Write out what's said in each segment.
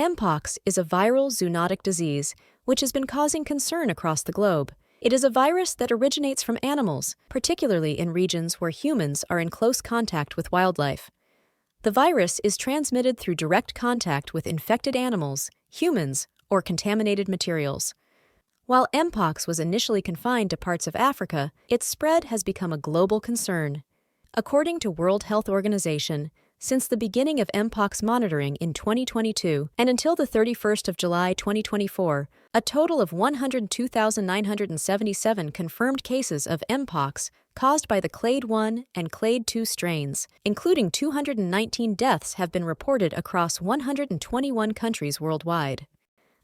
Mpox is a viral zoonotic disease which has been causing concern across the globe. It is a virus that originates from animals, particularly in regions where humans are in close contact with wildlife. The virus is transmitted through direct contact with infected animals, humans, or contaminated materials. While Mpox was initially confined to parts of Africa, its spread has become a global concern. According to World Health Organization, since the beginning of Mpox monitoring in 2022 and until the 31st of July 2024, a total of 102,977 confirmed cases of Mpox caused by the clade 1 and clade 2 strains, including 219 deaths have been reported across 121 countries worldwide.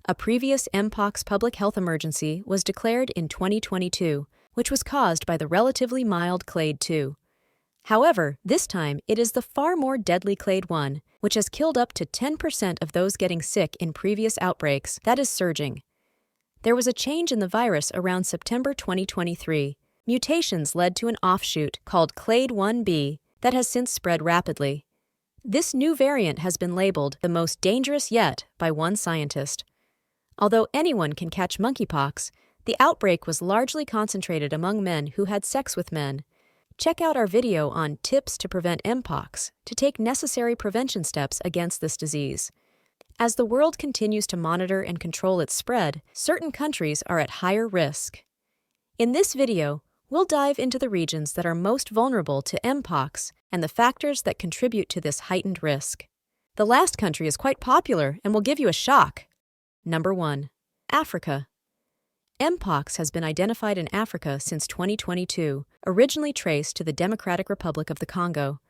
A previous Mpox public health emergency was declared in 2022, which was caused by the relatively mild clade 2. However, this time it is the far more deadly clade 1, which has killed up to 10% of those getting sick in previous outbreaks, that is surging. There was a change in the virus around September 2023. Mutations led to an offshoot called clade 1b that has since spread rapidly. This new variant has been labeled the most dangerous yet by one scientist. Although anyone can catch monkeypox, the outbreak was largely concentrated among men who had sex with men. Check out our video on tips to prevent Mpox to take necessary prevention steps against this disease. As the world continues to monitor and control its spread, certain countries are at higher risk. In this video, we'll dive into the regions that are most vulnerable to Mpox and the factors that contribute to this heightened risk. The last country is quite popular and will give you a shock. Number 1. Africa. Mpox has been identified in Africa since 2022, originally traced to the Democratic Republic of the Congo.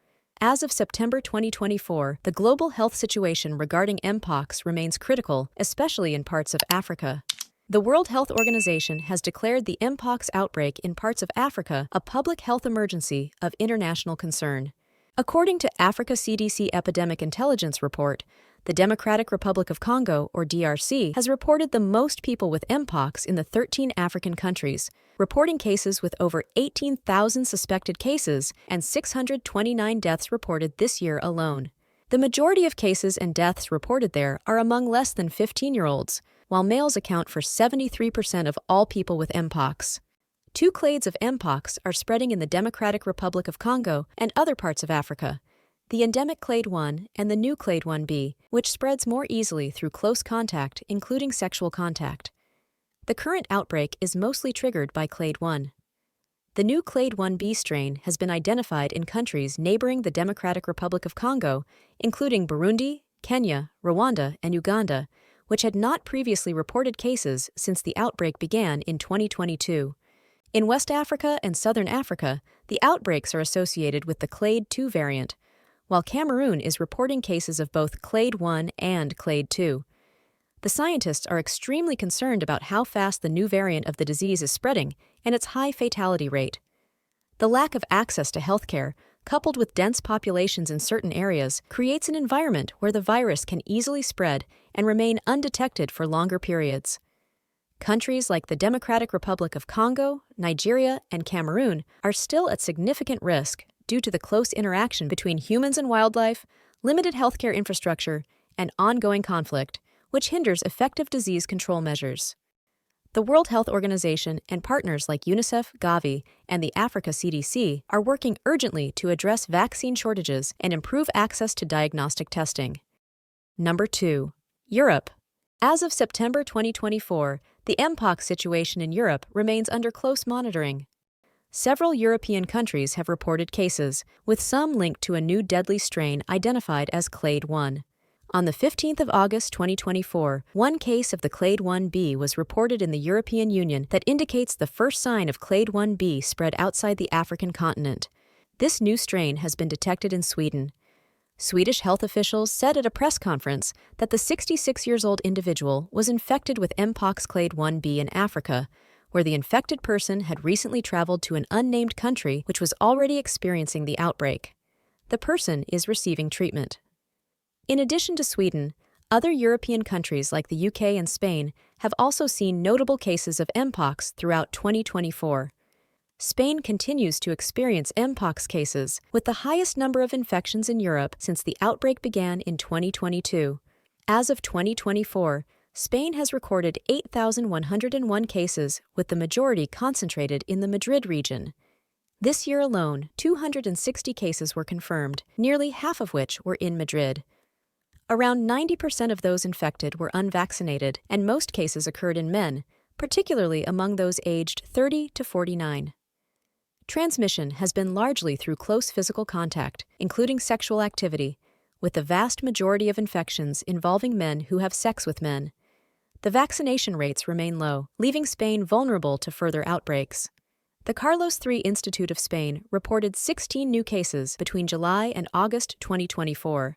As of September 2024, the global health situation regarding Mpox remains critical, especially in parts of Africa. The World Health Organization has declared the Mpox outbreak in parts of Africa a public health emergency of international concern. According to Africa CDC Epidemic Intelligence Report, the Democratic Republic of Congo, or DRC, has reported the most people with Mpox in the 13 African countries, reporting cases with over 18,000 suspected cases and 629 deaths reported this year alone. The majority of cases and deaths reported there are among less than 15-year-olds, while males account for 73% of all people with Mpox. 2 clades of Mpox are spreading in the Democratic Republic of Congo and other parts of Africa: the endemic clade 1 and the new clade 1b, which spreads more easily through close contact, including sexual contact. The current outbreak is mostly triggered by clade 1. The new clade 1b strain has been identified in countries neighboring the Democratic Republic of Congo, including Burundi, Kenya, Rwanda, and Uganda, which had not previously reported cases since the outbreak began in 2022. In West Africa and Southern Africa, the outbreaks are associated with the clade 2 variant, while Cameroon is reporting cases of both clade 1 and clade 2. The scientists are extremely concerned about how fast the new variant of the disease is spreading and its high fatality rate. The lack of access to healthcare, coupled with dense populations in certain areas, creates an environment where the virus can easily spread and remain undetected for longer periods. Countries like the Democratic Republic of Congo, Nigeria, and Cameroon are still at significant risk due to the close interaction between humans and wildlife, limited healthcare infrastructure, and ongoing conflict, which hinders effective disease control measures. The World Health Organization and partners like UNICEF, Gavi, and the Africa CDC are working urgently to address vaccine shortages and improve access to diagnostic testing. Number 2. Europe. As of September 2024, the Mpox situation in Europe remains under close monitoring. Several European countries have reported cases, with some linked to a new deadly strain identified as clade 1. On the 15th of August 2024, one case of the clade 1b was reported in the European Union that indicates the first sign of clade 1b spread outside the African continent. This new strain has been detected in Sweden. Swedish health officials said at a press conference that the 66-year-old individual was infected with Mpox clade 1b in Africa, where the infected person had recently traveled to an unnamed country which was already experiencing the outbreak. The person is receiving treatment. In addition to Sweden, other European countries like the UK and Spain have also seen notable cases of Mpox throughout 2024. Spain continues to experience Mpox cases, with the highest number of infections in Europe since the outbreak began in 2022. As of 2024, Spain has recorded 8,101 cases, with the majority concentrated in the Madrid region. This year alone, 260 cases were confirmed, nearly half of which were in Madrid. Around 90% of those infected were unvaccinated, and most cases occurred in men, particularly among those aged 30 to 49. Transmission has been largely through close physical contact, including sexual activity, with the vast majority of infections involving men who have sex with men. The vaccination rates remain low, leaving Spain vulnerable to further outbreaks. The Carlos III Institute of Spain reported 16 new cases between July and August 2024.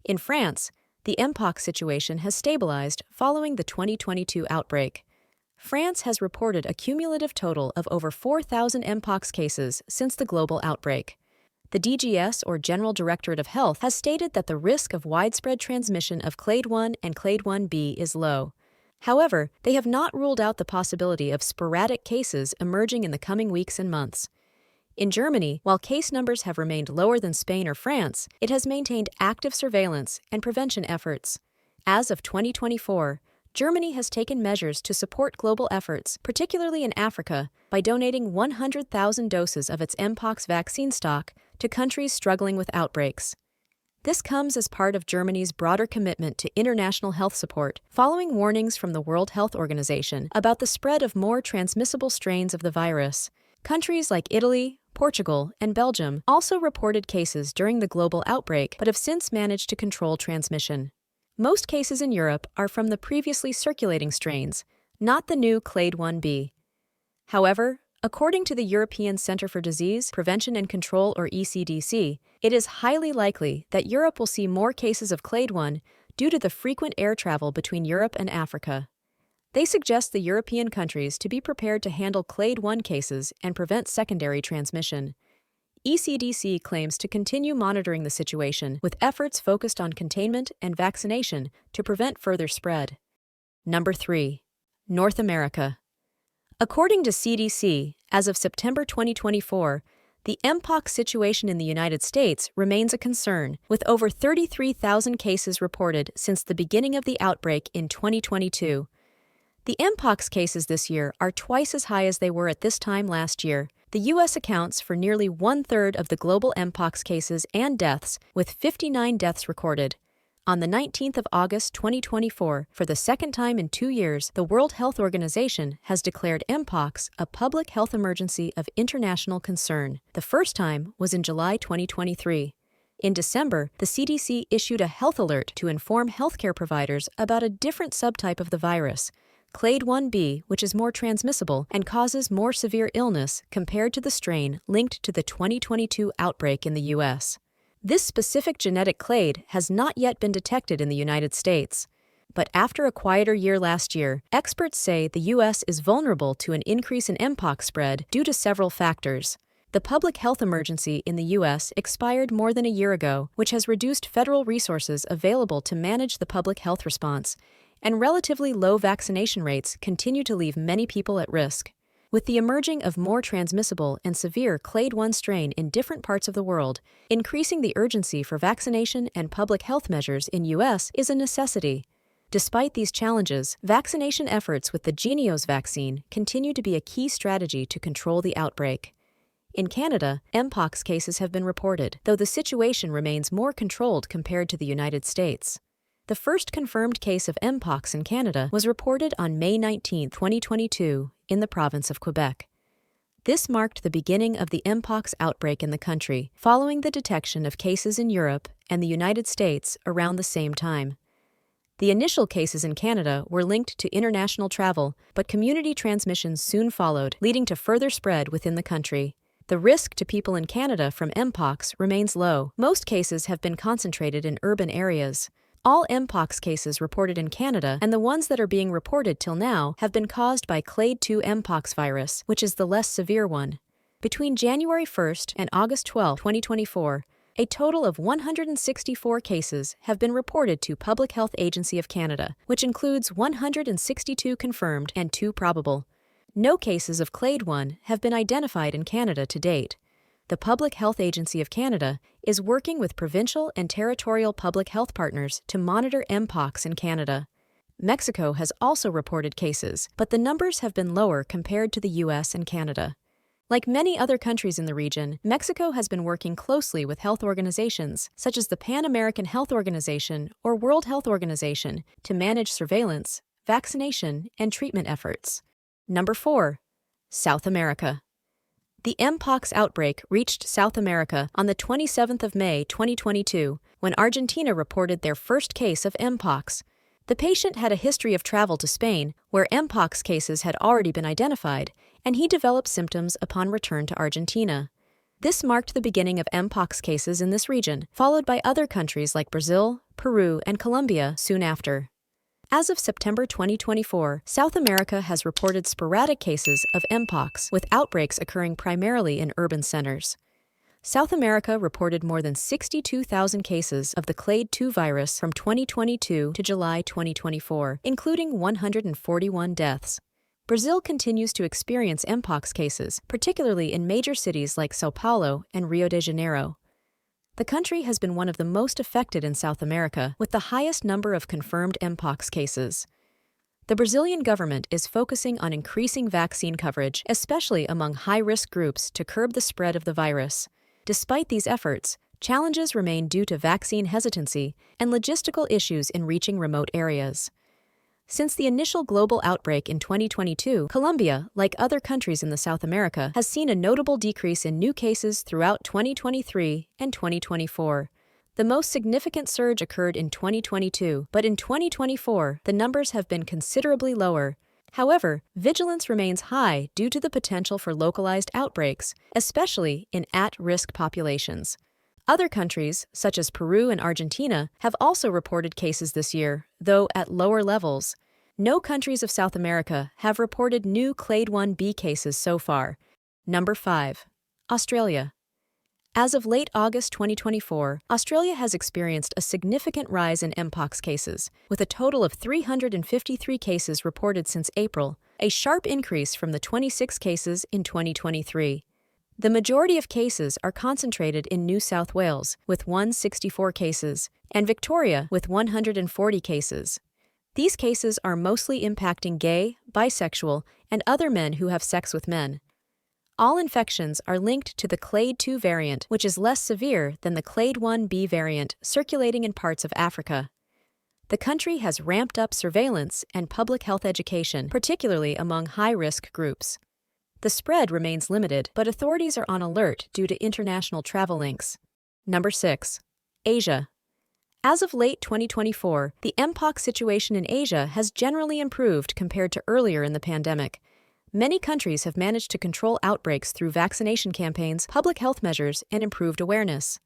In France, the Mpox situation has stabilized following the 2022 outbreak. France has reported a cumulative total of over 4,000 Mpox cases since the global outbreak. The DGS, or General Directorate of Health, has stated that the risk of widespread transmission of Clade 1 and Clade 1b is low. However, they have not ruled out the possibility of sporadic cases emerging in the coming weeks and months. In Germany, while case numbers have remained lower than Spain or France, it has maintained active surveillance and prevention efforts. As of 2024, Germany has taken measures to support global efforts, particularly in Africa, by donating 100,000 doses of its Mpox vaccine stock to countries struggling with outbreaks. This comes as part of Germany's broader commitment to international health support, following warnings from the World Health Organization about the spread of more transmissible strains of the virus. Countries like Italy, Portugal, and Belgium also reported cases during the global outbreak but have since managed to control transmission. Most cases in Europe are from the previously circulating strains, not the new Clade 1b. However, according to the European Centre for Disease Prevention and Control, or ECDC, it is highly likely that Europe will see more cases of Clade 1 due to the frequent air travel between Europe and Africa. They suggest the European countries to be prepared to handle Clade 1 cases and prevent secondary transmission. ECDC claims to continue monitoring the situation with efforts focused on containment and vaccination to prevent further spread. Number 3. North America. According to CDC, as of September 2024, the Mpox situation in the United States remains a concern, with over 33,000 cases reported since the beginning of the outbreak in 2022. The Mpox cases this year are twice as high as they were at this time last year. The U.S. accounts for nearly one-third of the global Mpox cases and deaths, with 59 deaths recorded. On the 19th of August 2024, for the second time in 2 years, the World Health Organization has declared Mpox a public health emergency of international concern. The first time was in July 2023. In December, the CDC issued a health alert to inform healthcare providers about a different subtype of the virus, Clade 1b, which is more transmissible and causes more severe illness compared to the strain linked to the 2022 outbreak in the U.S. This specific genetic clade has not yet been detected in the United States. But after a quieter year last year, experts say the U.S. is vulnerable to an increase in Mpox spread due to several factors. The public health emergency in the U.S. expired more than a year ago, which has reduced federal resources available to manage the public health response, and relatively low vaccination rates continue to leave many people at risk. With the emerging of more transmissible and severe Clade 1 strain in different parts of the world, increasing the urgency for vaccination and public health measures in U.S. is a necessity. Despite these challenges, vaccination efforts with the Jynneos vaccine continue to be a key strategy to control the outbreak. In Canada, Mpox cases have been reported, though the situation remains more controlled compared to the United States. The first confirmed case of Mpox in Canada was reported on May 19, 2022, in the province of Quebec. This marked the beginning of the Mpox outbreak in the country, following the detection of cases in Europe and the United States around the same time. The initial cases in Canada were linked to international travel, but community transmission soon followed, leading to further spread within the country. The risk to people in Canada from Mpox remains low. Most cases have been concentrated in urban areas. All Mpox cases reported in Canada, and the ones that are being reported till now, have been caused by Clade 2 Mpox virus, which is the less severe one. Between January 1st and August 12, 2024, a total of 164 cases have been reported to Public Health Agency of Canada, which includes 162 confirmed and 2 probable. No cases of Clade 1 have been identified in Canada to date. the Public Health Agency of Canada is working with provincial and territorial public health partners to monitor Mpox in Canada. Mexico has also reported cases, but the numbers have been lower compared to the US and Canada. Like many other countries in the region, Mexico has been working closely with health organizations, such as the Pan American Health Organization or World Health Organization, to manage surveillance, vaccination, and treatment efforts. Number 4. South America. The Mpox outbreak reached South America on the 27th of May 2022, when Argentina reported their first case of Mpox. The patient had a history of travel to Spain, where Mpox cases had already been identified, and he developed symptoms upon return to Argentina. This marked the beginning of Mpox cases in this region, followed by other countries like Brazil, Peru, and Colombia soon after. As of September 2024, South America has reported sporadic cases of Mpox, with outbreaks occurring primarily in urban centers. South America reported more than 62,000 cases of the clade 2 virus from 2022 to July 2024, including 141 deaths. Brazil continues to experience Mpox cases, particularly in major cities like São Paulo and Rio de Janeiro. The country has been one of the most affected in South America, with the highest number of confirmed Mpox cases. The Brazilian government is focusing on increasing vaccine coverage, especially among high-risk groups, to curb the spread of the virus. Despite these efforts, challenges remain due to vaccine hesitancy and logistical issues in reaching remote areas. Since the initial global outbreak in 2022, Colombia, like other countries in the South America, has seen a notable decrease in new cases throughout 2023 and 2024. The most significant surge occurred in 2022, but in 2024, the numbers have been considerably lower. However, vigilance remains high due to the potential for localized outbreaks, especially in at-risk populations. Other countries, such as Peru and Argentina, have also reported cases this year, though at lower levels. No countries of South America have reported new clade 1b cases so far. Number 5. Australia. As of late August 2024, Australia has experienced a significant rise in Mpox cases, with a total of 353 cases reported since April, a sharp increase from the 26 cases in 2023. The majority of cases are concentrated in New South Wales, with 164 cases, and Victoria, with 140 cases. These cases are mostly impacting gay, bisexual, and other men who have sex with men. All infections are linked to the clade 2 variant, which is less severe than the clade 1b variant circulating in parts of Africa. The country has ramped up surveillance and public health education, particularly among high-risk groups. The spread remains limited, but authorities are on alert due to international travel links. Number 6. Asia. As of late 2024, the Mpox situation in Asia has generally improved compared to earlier in the pandemic. Many countries have managed to control outbreaks through vaccination campaigns, public health measures, and improved awareness.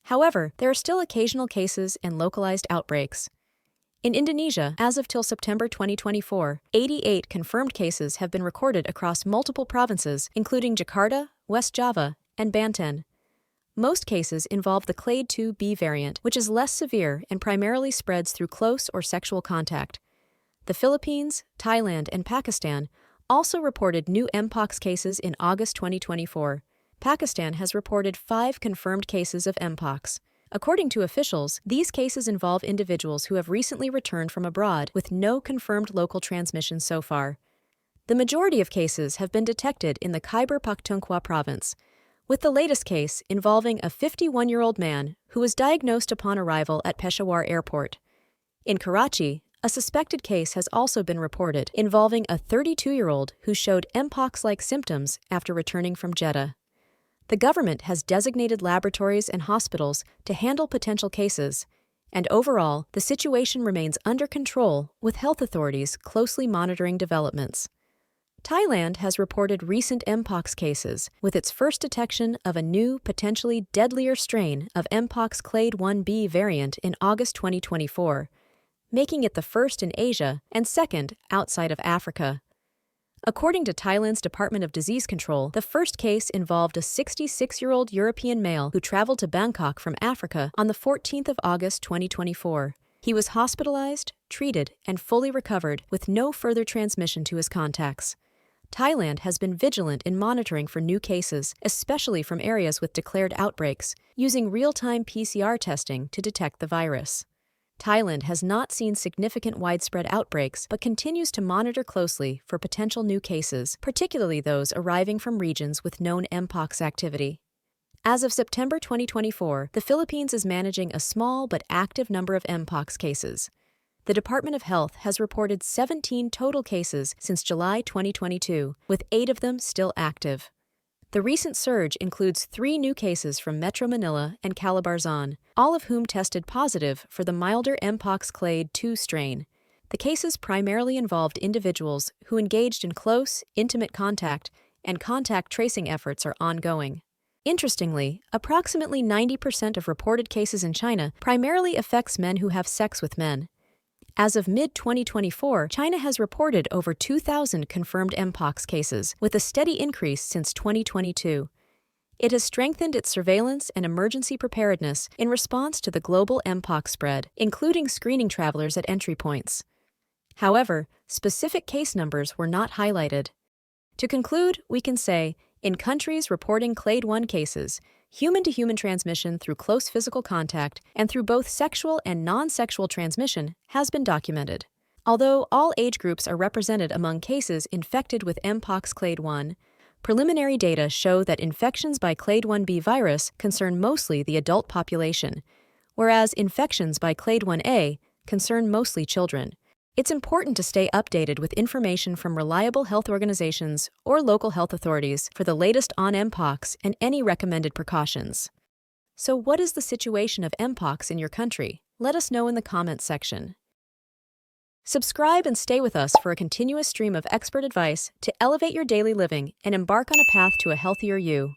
However, there are still occasional cases and localized outbreaks. In Indonesia, as of till September 2024, 88 confirmed cases have been recorded across multiple provinces, including Jakarta, West Java, and Banten. Most cases involve the clade 2b variant, which is less severe and primarily spreads through close or sexual contact. The Philippines, Thailand, and Pakistan also reported new Mpox cases in August 2024. Pakistan has reported 5 confirmed cases of Mpox. According to officials, these cases involve individuals who have recently returned from abroad with no confirmed local transmission so far. The majority of cases have been detected in the Khyber Pakhtunkhwa province, with the latest case involving a 51-year-old man who was diagnosed upon arrival at Peshawar Airport. In Karachi, a suspected case has also been reported involving a 32-year-old who showed Mpox-like symptoms after returning from Jeddah. The government has designated laboratories and hospitals to handle potential cases, and overall, the situation remains under control, with health authorities closely monitoring developments. Thailand has reported recent Mpox cases, with its first detection of a new, potentially deadlier strain of Mpox clade 1b variant in August 2024, making it the first in Asia and second outside of Africa. According to Thailand's Department of Disease Control, the first case involved a 66-year-old European male who traveled to Bangkok from Africa on the 14th of August 2024. He was hospitalized, treated, and fully recovered with no further transmission to his contacts. Thailand has been vigilant in monitoring for new cases, especially from areas with declared outbreaks, using real-time PCR testing to detect the virus. Thailand has not seen significant widespread outbreaks but continues to monitor closely for potential new cases, particularly those arriving from regions with known Mpox activity. As of September 2024, the Philippines is managing a small but active number of Mpox cases. The Department of Health has reported 17 total cases since July 2022, with 8 of them still active. The recent surge includes 3 new cases from Metro Manila and Calabarzon, all of whom tested positive for the milder Mpox clade 2 strain. The cases primarily involved individuals who engaged in close, intimate contact, and contact tracing efforts are ongoing. Interestingly, approximately 90% of reported cases in China primarily affects men who have sex with men. As of mid-2024, China has reported over 2,000 confirmed Mpox cases, with a steady increase since 2022. It has strengthened its surveillance and emergency preparedness in response to the global Mpox spread, including screening travelers at entry points. However, specific case numbers were not highlighted. To conclude, we can say, in countries reporting clade 1 cases, human-to-human transmission through close physical contact and through both sexual and non-sexual transmission has been documented. Although all age groups are represented among cases infected with Mpox clade 1, preliminary data show that infections by clade 1b virus concern mostly the adult population, whereas infections by clade 1a concern mostly children. It's important to stay updated with information from reliable health organizations or local health authorities for the latest on Mpox and any recommended precautions. So what is the situation of Mpox in your country? Let us know in the comments section. Subscribe and stay with us for a continuous stream of expert advice to elevate your daily living and embark on a path to a healthier you.